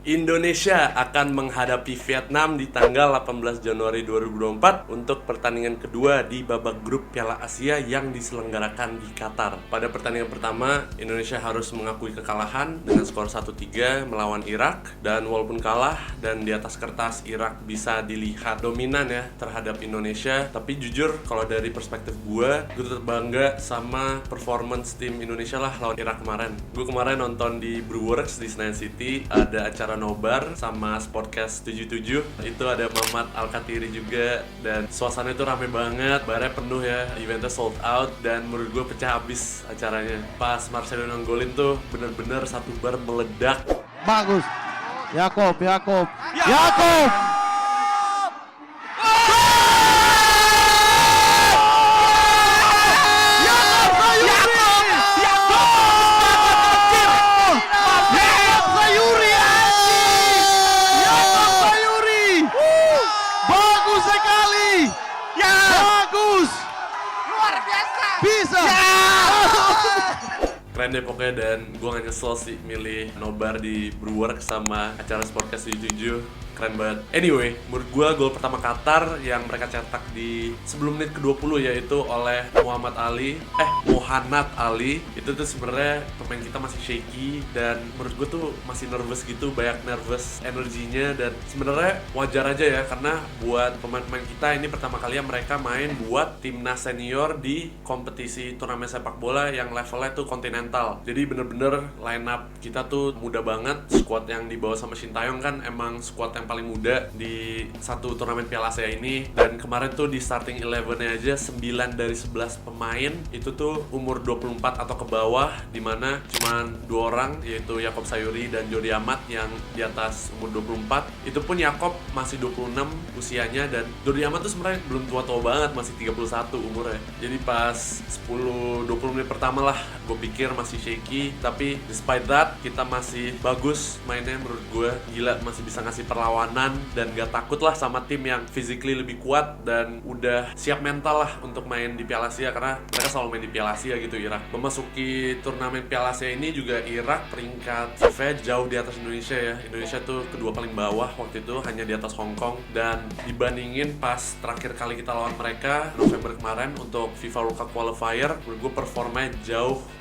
Indonesia akan menghadapi Vietnam di tanggal 18 Januari 2024 untuk pertandingan kedua di babak grup Piala Asia yang diselenggarakan di Qatar. Pada pertandingan pertama, Indonesia harus mengakui kekalahan dengan skor 1-3 melawan Irak, dan walaupun kalah dan di atas kertas Irak bisa dilihat dominan ya terhadap Indonesia, tapi jujur kalau dari perspektif gue tetap bangga sama performance tim Indonesia lah lawan Irak kemarin. Gue kemarin nonton di Brewworks di Senayan City, ada acara nobar sama Sportcast 77. Itu ada Mamat Al-Katiri juga, dan suasana itu rame banget, barnya penuh ya, eventnya sold out, dan menurut gue pecah habis acaranya. Pas Marcelino nggolin tuh bener-bener satu bar meledak. Bagus, Yakob. Bisa. Keren deh pokoknya, dan gue gak nyesel sih milih nobar di Brewworks sama acara Sportcast 77. Keren banget. Anyway, menurut gue gol pertama Qatar yang mereka cetak di sebelum menit ke-20 yaitu oleh Muhammad Ali. Itu tuh sebenarnya pemain kita masih shaky, dan menurut gue tuh masih nervous gitu, banyak nervous energinya, dan sebenarnya wajar aja ya karena buat pemain-pemain kita ini pertama kali mereka main buat timnas senior di kompetisi turnamen sepak bola yang levelnya tuh kontinental. Jadi bener-bener line up kita tuh muda banget. Squad yang dibawa sama Shin Taeyong kan emang squad yang paling muda di satu turnamen Piala Asia ini, dan kemarin tuh di starting 11-nya aja 9 dari 11 pemain itu tuh umur 24 atau ke bawah, dimana cuman 2 orang yaitu Yakob Sayuri dan Jordi Amat yang di atas umur 24. Itu pun Yakob masih 26 usianya, dan Jordi Amat tuh sebenarnya belum tua-tua banget, masih 31 umurnya. Jadi pas 10-20 menit pertama lah gue pikir masih shaky, tapi despite that kita masih bagus mainnya menurut gue. Gila, masih bisa ngasih perlawanan dan gak takut lah sama tim yang physically lebih kuat dan udah siap mental lah untuk main di Piala Asia, karena mereka selalu main di Piala Asia gitu. Irak memasuki turnamen Piala Asia ini juga Irak peringkat FIFA jauh di atas Indonesia ya. Indonesia tuh kedua paling bawah waktu itu, hanya di atas Hong Kong, dan dibandingin pas terakhir kali kita lawan mereka November kemarin untuk FIFA World Cup Qualifier, menurut gue performanya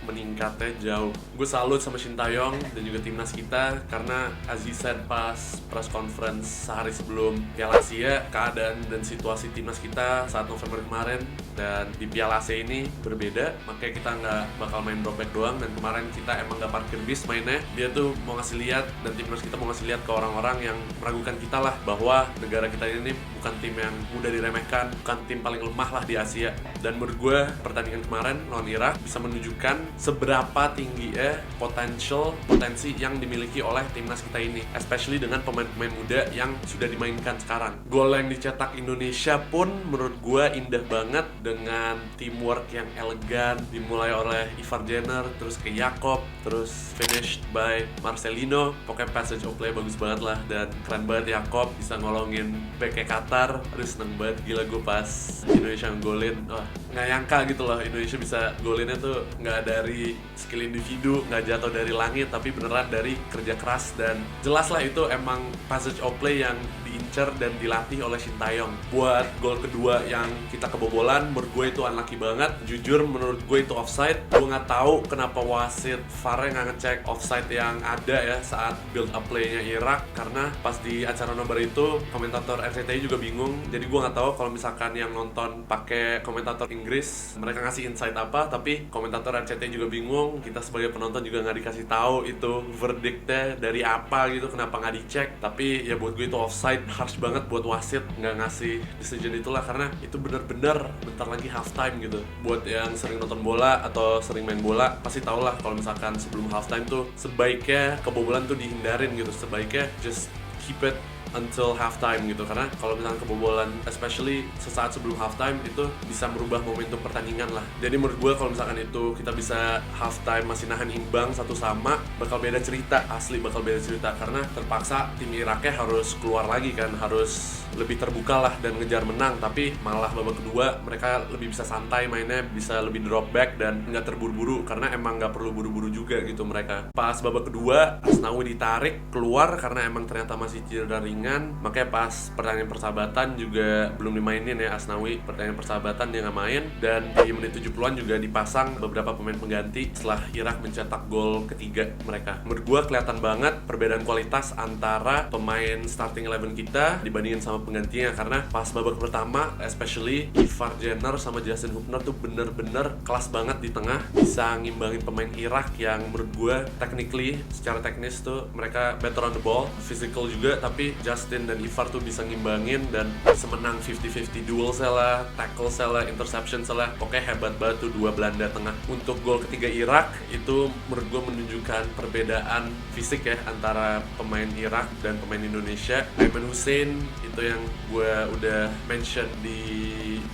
meningkatnya jauh. Gue salut sama Shin Taeyong dan juga timnas kita, karena as he said pas press conference sehari sebelum Piala Asia, keadaan dan situasi timnas kita saat November kemarin dan di Piala Asia ini berbeda, makanya kita nggak bakal main dropback doang. Dan kemarin kita emang nggak parkir bis mainnya. Dia tuh mau ngasih lihat, dan timnas kita mau ngasih lihat ke orang-orang yang meragukan kita lah, bahwa negara kita ini bukan tim yang mudah diremehkan, bukan tim paling lemah lah di Asia. Dan menurut gue pertandingan kemarin lawan Irak bisa menunjukkan seberapa tinggi potensi yang dimiliki oleh timnas kita ini, especially dengan pemain-pemain muda yang sudah dimainkan sekarang. Gol yang dicetak Indonesia pun menurut gue indah banget, dengan teamwork yang elegan, dimulai oleh Ivar Jenner, terus ke Yakob, terus finished by Marcelino. Pokoknya passage of play bagus banget lah, dan keren banget Yakob bisa ngolongin back-nya Qatar. Aduh, seneng banget, gila gue pas Indonesia ngegolin. Wah, nggak nyangka gitu loh Indonesia bisa golinnya tuh nggak dari skill individu, nggak jatuh dari langit, tapi beneran dari kerja keras. Dan jelas lah itu emang passage of play yang diincar dan dilatih oleh Shin Taeyong. Buat gol kedua yang kita kebobolan, menurut gue itu unlucky banget. Jujur menurut gue itu offside. Gue nggak tahu kenapa wasit VAR nggak ngecek offside yang ada ya saat build up play-nya Irak, karena pas di acara nobar itu komentator RCTI juga bingung. Jadi gue nggak tahu kalau misalkan yang nonton pakai komentator Inggris mereka ngasih insight apa, tapi komentator RCTI juga bingung. Kita sebagai penonton juga nggak dikasih tahu itu verdictnya dari apa gitu, kenapa nggak dicek. Tapi ya buat gue itu offside. Harsh banget buat wasit nggak ngasih decision itulah, karena itu bener-bener bentar lagi halftime gitu. Buat yang sering nonton bola atau sering main bola pasti tau lah kalau misalkan sebelum halftime tuh sebaiknya kebobolan tuh dihindarin gitu. Sebaiknya just keep it until halftime gitu, karena kalau misalnya kebobolan especially sesaat sebelum halftime itu bisa merubah momentum pertandingan lah. Jadi menurut gue kalau misalkan itu kita bisa halftime masih nahan imbang 1-1, bakal beda cerita, asli bakal beda cerita, karena terpaksa tim Iraknya harus keluar lagi kan, harus lebih terbuka lah dan ngejar menang, tapi malah babak kedua mereka lebih bisa santai mainnya, bisa lebih drop back dan nggak terburu-buru, karena emang nggak perlu buru-buru juga gitu mereka. Pas babak kedua Asnawi ditarik keluar karena emang ternyata masih cedera ringan, makanya pas pertandingan persahabatan juga belum dimainin ya Asnawi, pertandingan persahabatan dia nggak main, dan di menit 70-an juga dipasang beberapa pemain pengganti setelah Irak mencetak gol ketiga mereka. Menurut gue kelihatan banget perbedaan kualitas antara pemain starting 11 kita dibandingin sama penggantinya, karena pas babak pertama especially Ivar Jenner sama Justin Hubner tuh bener-bener kelas banget di tengah, bisa ngimbangin pemain Irak yang menurut gue technically, secara teknis tuh mereka better on the ball, physical juga, tapi Justin dan Ivar tuh bisa ngimbangin dan bisa menang 50-50 duel lah, tackle lah, interception lah, pokoknya hebat banget tuh dua Belanda tengah. Untuk gol ketiga Irak itu menurut gue menunjukkan perbedaan fisik ya antara pemain Irak dan pemain Indonesia. Ayman Hussein itu yang gue udah mention di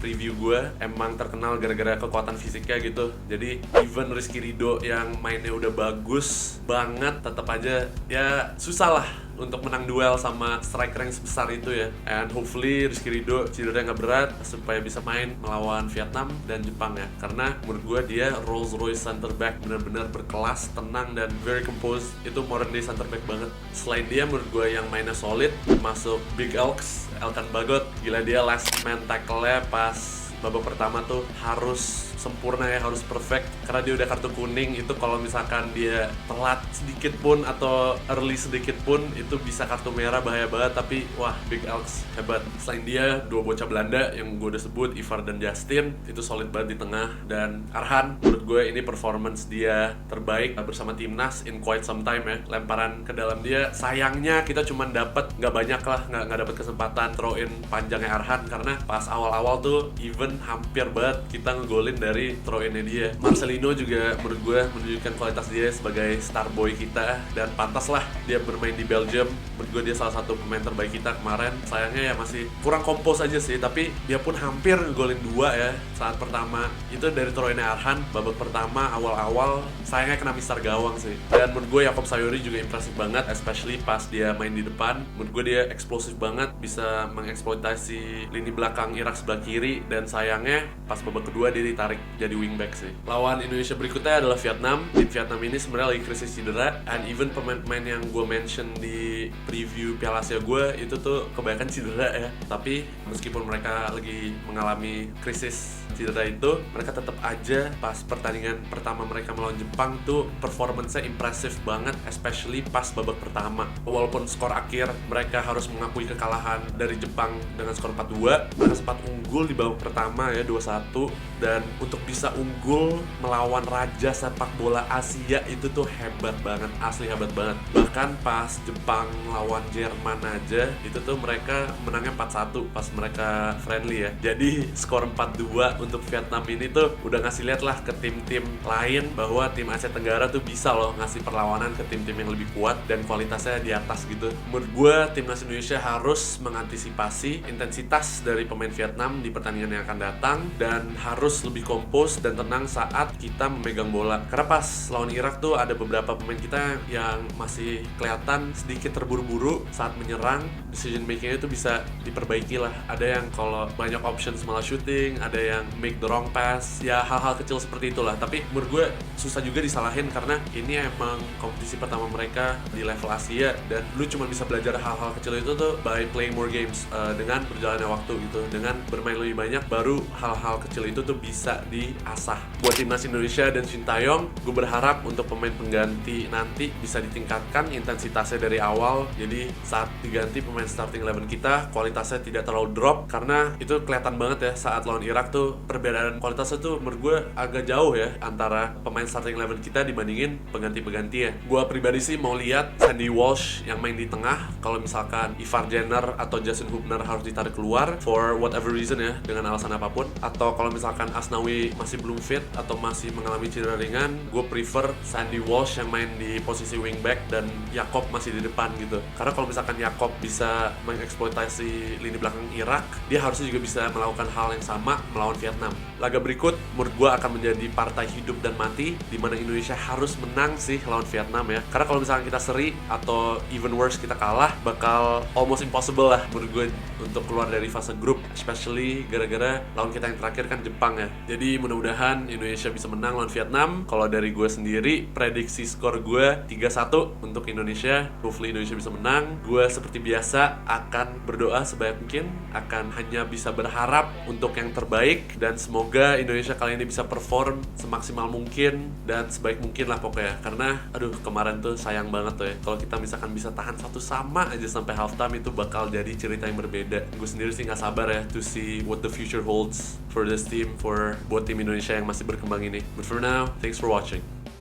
preview gue, emang terkenal gara-gara kekuatan fisiknya gitu. Jadi even Rizky Ridho yang mainnya udah bagus banget, tetap aja ya susah lah untuk menang duel sama striker yang sebesar itu ya. And hopefully Rizky Ridho cedera nggak berat supaya bisa main melawan Vietnam dan Jepang ya, karena menurut gue dia Rolls Royce center back, benar-benar berkelas, tenang dan very composed. Itu modern day center back banget. Selain dia menurut gue yang mainnya solid termasuk Big Elks, Elkan Bagot, gila dia last man tackle-nya pas babak pertama tuh harus sempurna ya, harus perfect, karena dia udah kartu kuning. Itu kalau misalkan dia telat sedikit pun atau early sedikit pun itu bisa kartu merah, bahaya banget. Tapi wah, Big Elks hebat. Selain dia, dua bocah Belanda yang gue udah sebut, Ivar dan Justin, itu solid banget di tengah. Dan Arhan, menurut gue ini performance dia terbaik bersama timnas in quite some time ya. Lemparan ke dalam dia, sayangnya kita cuma dapat nggak banyak lah, nggak dapat kesempatan throw in panjangnya Arhan, karena pas awal-awal tuh even hampir banget kita ngegolin dari throw in-nya dia. Marcelino juga menurut gue menunjukkan kualitas dia sebagai star boy kita, dan pantas lah dia bermain di Belgium. Menurut gue dia salah satu pemain terbaik kita kemarin. Sayangnya ya masih kurang kompos aja sih, tapi dia pun hampir ngegolin 2 ya saat pertama. Itu dari throw in-nya Arhan babak pertama awal-awal, sayangnya kena mister gawang sih. Dan menurut gue Jakob Sayuri juga impresif banget, especially pas dia main di depan. Menurut gue dia eksplosif banget, bisa mengeksploitasi lini belakang Irak sebelah kiri, dan sayangnya pas babak kedua dia ditarik jadi wingback sih. Lawan Indonesia berikutnya adalah Vietnam. Tim Vietnam ini sebenarnya lagi krisis cedera, and even pemain-pemain yang gue mention di preview Piala Asia gue itu tuh kebanyakan cedera ya. Tapi meskipun mereka lagi mengalami krisis cedera itu, mereka tetap aja pas pertandingan pertama mereka melawan Jepang tuh performance-nya impresif banget, especially pas babak pertama. Walaupun skor akhir mereka harus mengakui kekalahan dari Jepang dengan skor 4-2, mereka sempat unggul di babak pertama ya 2-1, dan untuk bisa unggul melawan raja sepak bola Asia itu tuh hebat banget, asli hebat banget. Bahkan pas Jepang lawan Jerman aja itu tuh mereka menangnya 4-1 pas mereka friendly ya. Jadi skor 4-2 untuk Vietnam ini tuh udah ngasih lihat lah ke tim-tim lain bahwa tim Asia Tenggara tuh bisa loh ngasih perlawanan ke tim-tim yang lebih kuat dan kualitasnya di atas gitu. Menurut gue timnas Indonesia harus mengantisipasi intensitas dari pemain Vietnam di pertandingan yang akan datang, dan harus lebih kompos dan tenang saat kita memegang bola. Karena pas lawan Irak tuh ada beberapa pemain kita yang masih kelihatan sedikit terburu-buru saat menyerang. Decision makingnya itu bisa diperbaiki lah. Ada yang kalau banyak options malah shooting, ada yang make the wrong pass, ya hal-hal kecil seperti itulah. Tapi menurut gue susah juga disalahin, karena ini emang kompetisi pertama mereka di level Asia, dan lu cuma bisa belajar hal-hal kecil itu tuh by playing more games, dengan berjalannya waktu gitu, dengan bermain lebih banyak, baru hal-hal kecil itu tuh bisa diasah. Buat timnas Indonesia dan Sintayong, gue berharap untuk pemain pengganti nanti bisa ditingkatkan intensitasnya dari awal. Jadi saat diganti pemain starting 11 kita, kualitasnya tidak terlalu drop, karena itu kelihatan banget ya saat lawan Irak tuh perbedaan kualitasnya tuh menurut gue agak jauh ya antara pemain starting 11 kita dibandingin pengganti-pengganti ya. Gue pribadi sih mau lihat Sandy Walsh yang main di tengah. Kalau misalkan Ivar Jenner atau Justin Hubner harus ditarik keluar for whatever reason ya, dengan alasan apapun, atau kalau misalkan Asnawi diketahui masih belum fit atau masih mengalami cedera ringan, gue prefer Sandy Walsh yang main di posisi wingback dan Jakob masih di depan gitu. Karena kalau misalkan Jakob bisa mengeksploitasi lini belakang Irak, dia harusnya juga bisa melakukan hal yang sama melawan Vietnam. Laga berikut menurut gue akan menjadi partai hidup dan mati, di mana Indonesia harus menang sih lawan Vietnam ya. Karena kalau misalkan kita seri atau even worse kita kalah, bakal almost impossible lah menurut gue untuk keluar dari fase grup, especially gara-gara lawan kita yang terakhir kan Jepang ya. Jadi mudah-mudahan Indonesia bisa menang lawan Vietnam. Kalau dari gue sendiri, prediksi skor gue 3-1 untuk Indonesia. Hopefully Indonesia bisa menang. Gue seperti biasa akan berdoa sebanyak mungkin, akan hanya bisa berharap untuk yang terbaik, dan semoga Indonesia kali ini bisa perform semaksimal mungkin dan sebaik mungkin lah pokoknya. Karena aduh, kemarin tuh sayang banget tuh ya, kalau kita misalkan bisa tahan satu sama aja sampai halftime, itu bakal jadi cerita yang berbeda. Gue sendiri sih nggak sabar ya to see what the future holds for this team, for buat tim Indonesia yang masih berkembang ini. But for now, thanks for watching.